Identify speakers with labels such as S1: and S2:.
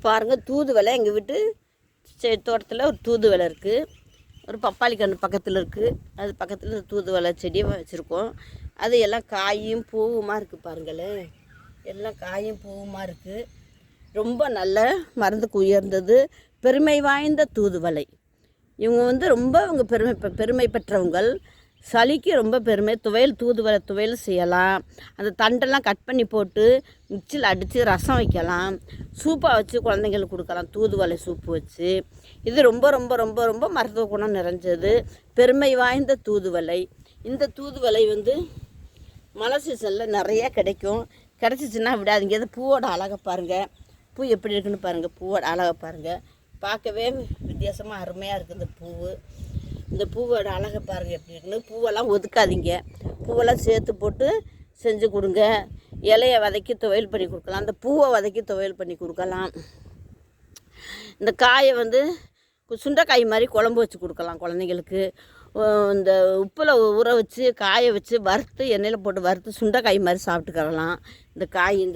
S1: பாருங்கள், தூதுவளை எங்கள் வீட்டு தோட்டத்தில் ஒரு தூதுவளை இருக்குது. ஒரு பப்பாளி கன்று பக்கத்தில் இருக்குது. அது பக்கத்தில் தூதுவளை செடியை வச்சுருக்கோம். அது எல்லாம் காயும் பூவுமாக இருக்குது. பாருங்களேன், எல்லாம் காயும் பூவுமாக இருக்குது. ரொம்ப நல்ல மருந்துக்கு உயர்ந்தது, பெருமை வாய்ந்த தூதுவளை. இவங்க ரொம்ப பெருமை பெற்றவங்கள். சளிக்கு ரொம்ப பெருமை. தூதுவளை துவையல் செய்யலாம். அந்த தண்டெல்லாம் கட் பண்ணி போட்டு மிக்சியில் அடித்து ரசம் வைக்கலாம். சூப்பாக வச்சு குழந்தைங்களுக்கு கொடுக்கலாம், தூதுவளை சூப்பு வச்சு. இது ரொம்ப ரொம்ப ரொம்ப ரொம்ப மருத்துவ குணம் நிறைஞ்சது, பெருமை வாய்ந்த தூதுவளை. இந்த தூதுவளை மழை சீசனில் நிறையா கிடைக்கும். கிடச்சிச்சின்னா விடாதீங்க. அது பூவோட அழகை பாருங்கள், பூ எப்படி இருக்குன்னு பாருங்கள், பூவோட அழகை பாருங்கள். பார்க்கவே வித்தியாசமாக அருமையாக இருக்குது இந்த பூவு. இந்த பூவோட அழகை பாருங்கள் எப்படி இருக்குன்னு. பூவெல்லாம் ஒதுக்காதீங்க, பூவெல்லாம் சேர்த்து போட்டு செஞ்சு கொடுங்க. இலையை வதக்கி துவையல் பண்ணி கொடுக்கலாம், அந்த பூவை வதக்கி துவையல் பண்ணி கொடுக்கலாம். இந்த காயை சுண்டைக்காய் மாதிரி குழம்பு வச்சு கொடுக்கலாம் குழந்தைங்களுக்கு. இந்த உப்பில் ஊற வச்சு காய வச்சு வறுத்து எண்ணெயில் போட்டு வறுத்து சுண்டைக்காய் மாதிரி சாப்பிட்டுக்கலாம். இந்த காய்